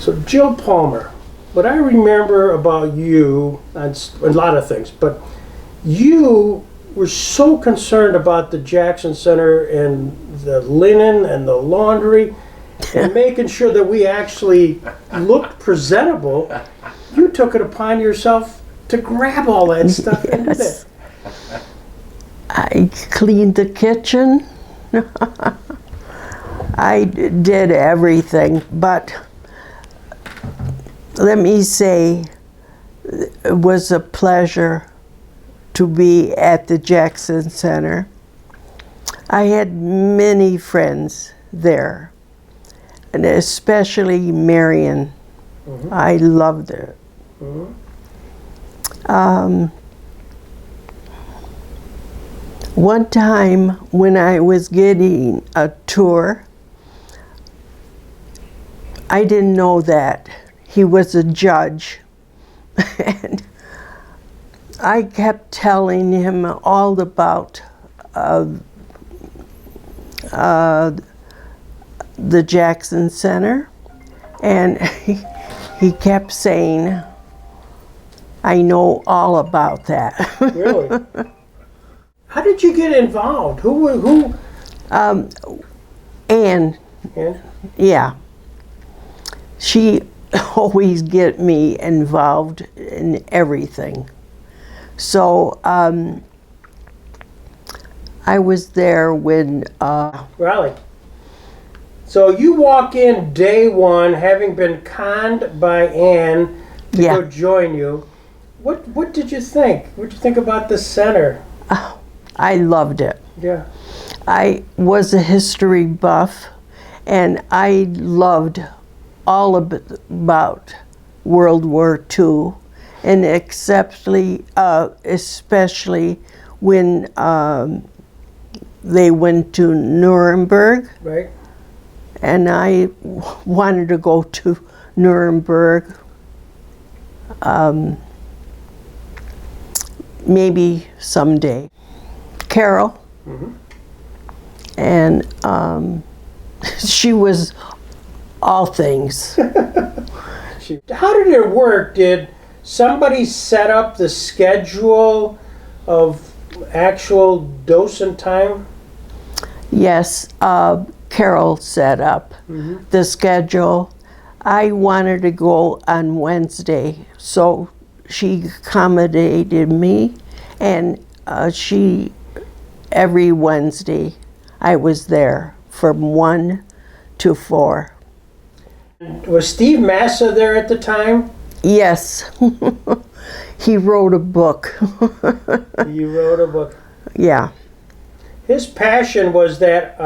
So Jill Palmer, what I remember about you, and a lot of things, but you were so concerned about the Jackson Center and the linen and the laundry and making sure that we actually looked presentable. You took it upon yourself to grab all that stuff and do that. I cleaned the kitchen. I did everything, but let me say, it was a pleasure to be at the Jackson Center. I had many friends there, and especially Marion. Mm-hmm. I loved it. Mm-hmm. One time when I was getting a tour, I didn't know that he was a judge. And I kept telling him all about the Jackson Center, and he kept saying, I know all about that. Really? How did you get involved? Who? Anne. Yeah. Yeah. She always get me involved in everything. So I was there when Raleigh. So you walk in day one, having been conned by Anne to Yeah. go join you. What did you think? What did you think about the center? I loved it. Yeah. I was a history buff, and I loved all about World War II, and especially when they went to Nuremberg. Right. And I wanted to go to Nuremberg. Maybe someday. Carol. Mm-hmm. And she was all things. How did it work? Did somebody set up the schedule of actual docent time? Yes, Carol set up the schedule. I wanted to go on Wednesday, so she accommodated me, and every Wednesday I was there from 1 to 4. Was Steve Massa there at the time? Yes. He wrote a book. You wrote a book. Yeah. His passion was that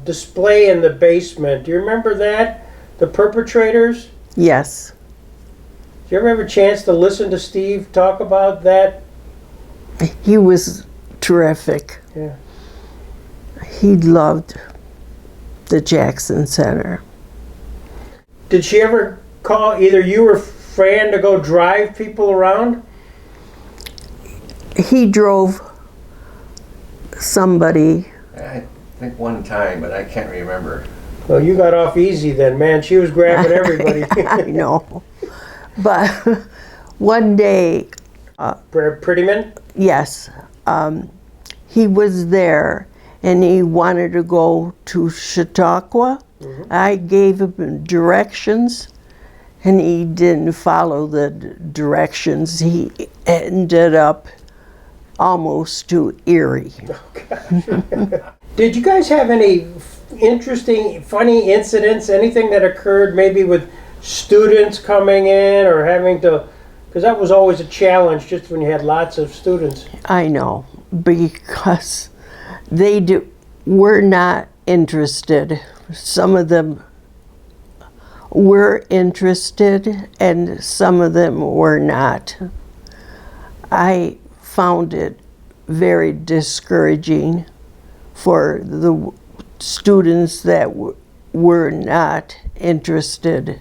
display in the basement. Do you remember that? The perpetrators? Yes. Did you ever have a chance to listen to Steve talk about that? He was terrific. Yeah. He loved the Jackson Center. Did she ever call either you or Fran to go drive people around? He drove somebody. I think one time, but I can't remember. Well, you got off easy then, man. She was grabbing everybody. I know. But one day, Prettyman? yes, he was there and he wanted to go to Chautauqua. Mm-hmm. I gave him directions and he didn't follow the directions. He ended up almost to Erie. Oh, did you guys have any interesting, funny incidents, anything that occurred maybe with students coming in or having to, because that was always a challenge just when you had lots of students. I know, because they were not interested. Some of them were interested and some of them were not. I found it very discouraging for the students that were not interested.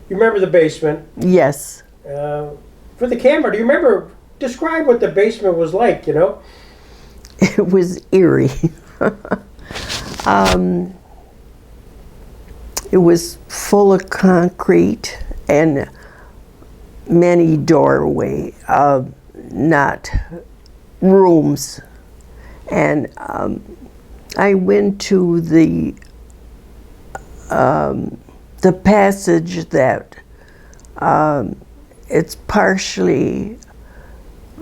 You remember the basement? Yes. For the camera, do you remember, describe what the basement was like, you know? It was eerie. It was full of concrete and many doorway, not rooms. And I went to the passage that it's partially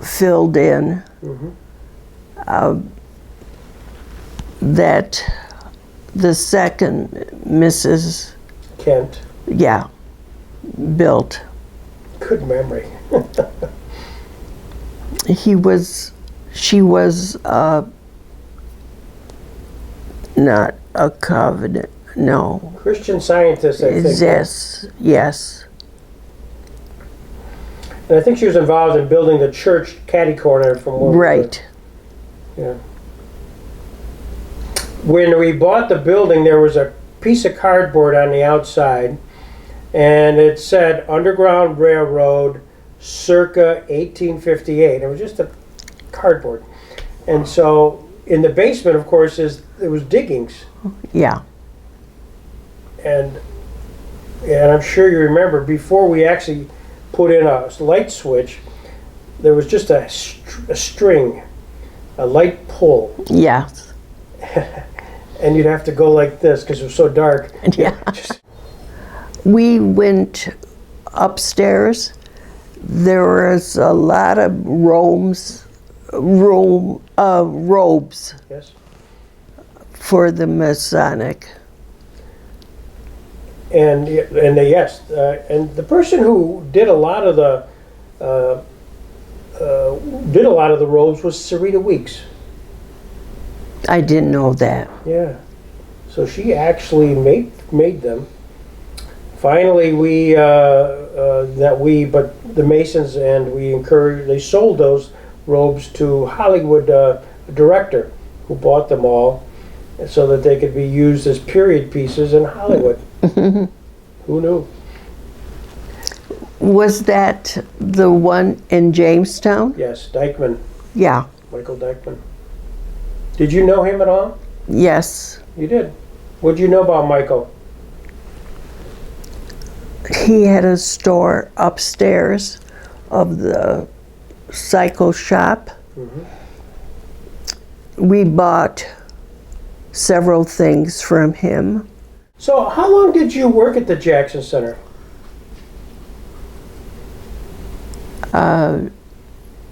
filled in, that the second Mrs. Kent. Yeah, built. Good memory. She was not a covenant, no. Christian Scientist, I think. Yes. And I think she was involved in building the church catty corner from what we Right. Yeah. When we bought the building, there was a piece of cardboard on the outside, and it said Underground Railroad circa 1858. It was just a cardboard. And so in the basement, of course, there was diggings. Yeah. And I'm sure you remember, before we actually put in a light switch, there was just a string, a light pull. Yeah. And you'd have to go like this because it was so dark. Yeah. We went upstairs. There was a lot of robes Yes. for the Masonic. And yes, and the person who did a lot of the robes was Sarita Weeks. I didn't know that. Yeah. So she actually made them. Finally, but the Masons they sold those robes to Hollywood director who bought them all so that they could be used as period pieces in Hollywood. Who knew? Was that the one in Jamestown? Yes, Dykeman, Yeah. Michael Dykeman. Did you know him at all? Yes. You did. What did you know about Michael? He had a store upstairs of the cycle shop. We bought several things from him. So how long did you work at the Jackson Center?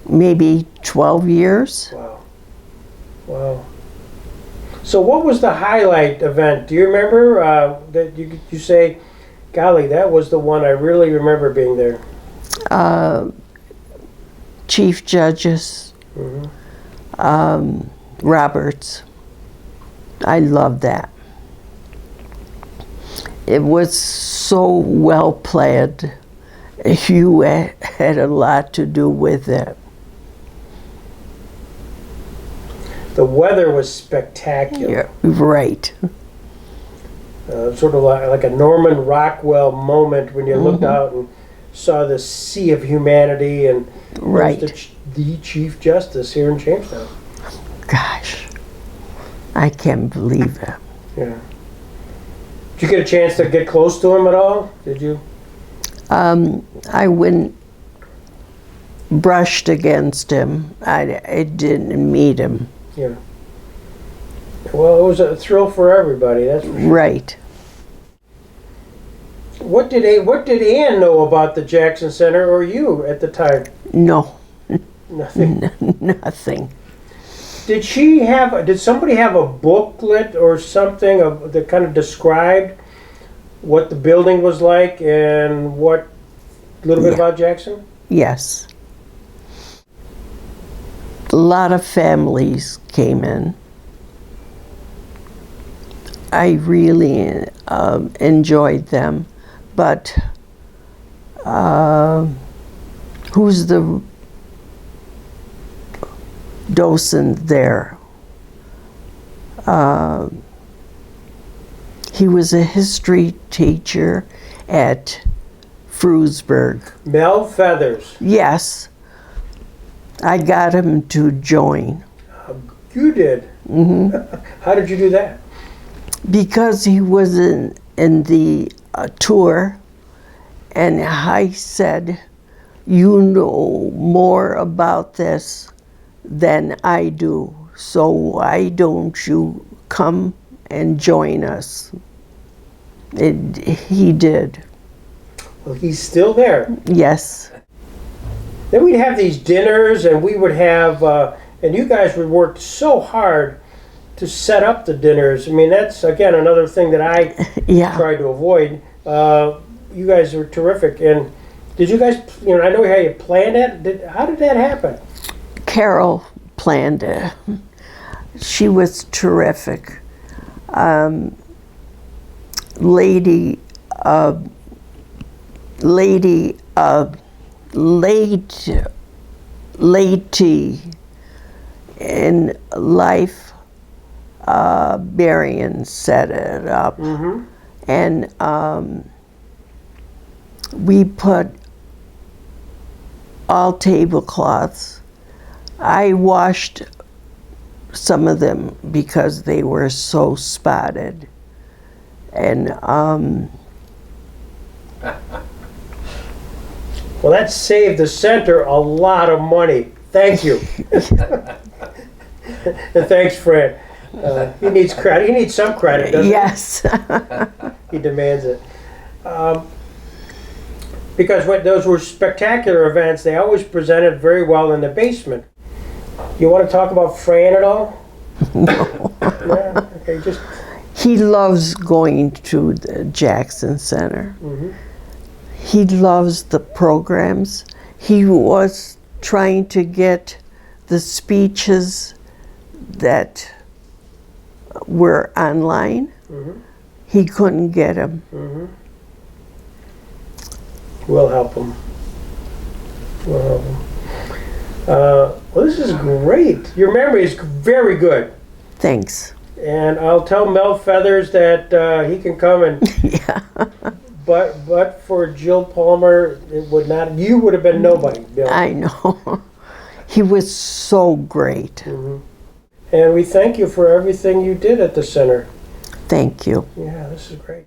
Maybe 12 years. Wow. Wow. So what was the highlight event? Do you remember that you say, golly, that was the one I really remember being there? Chief Judges Roberts. I love that. It was so well planned. You had a lot to do with it. The weather was spectacular. Yeah, right. Sort of like a Norman Rockwell moment when you looked out and saw the sea of humanity and Right. the Chief Justice here in Jamestown. Gosh, I can't believe it. Yeah. Did you get a chance to get close to him at all? Did you? I went brushed against him. I didn't meet him. Yeah. Well, it was a thrill for everybody. That's for sure. Right. What did Ann know about the Jackson Center or you at the time? No, Nothing. nothing. Did somebody have a booklet or something that kind of described what the building was like and a little bit Yeah. about Jackson? Yes. A lot of families came in. I really enjoyed them, but who's the docent there? He was a history teacher at Frewsburg. Mel Feathers. Yes, I got him to join You did. Mm-hmm. How did you do that? because he was in the tour, and I said, "You know more about this than I do, so why don't you come and join us?" He did. Well, he's still there. Yes. Then we'd have these dinners, and we would have, and you guys would work so hard to set up the dinners. I mean, that's, again, another thing that I Yeah. tried to avoid. You guys were terrific. And did you guys, I know how you planned it. How did that happen? Carol planned it. She was terrific. Lady in life, Berrien set it up. And we put all tablecloths. I washed some of them because they were so spotted. And Well, that saved the center a lot of money. Thank you. And thanks, Fred. He needs credit. He needs some credit, doesn't yes. he? He demands it. Because those were spectacular events. They always presented very well in the basement. You want to talk about Fran at all? No. Yeah, okay, just... He loves going to the Jackson Center. He loves the programs. He was trying to get the speeches that were online. He couldn't get them. We'll help him. We'll help him. Well, this is great. Your memory is very good. Thanks. And I'll tell Mel Feathers that he can come and... Yeah. But for Jill Palmer, it would not. You would have been nobody, Bill. I know. He was so great. And we thank you for everything you did at the center. Thank you. Yeah, this is great.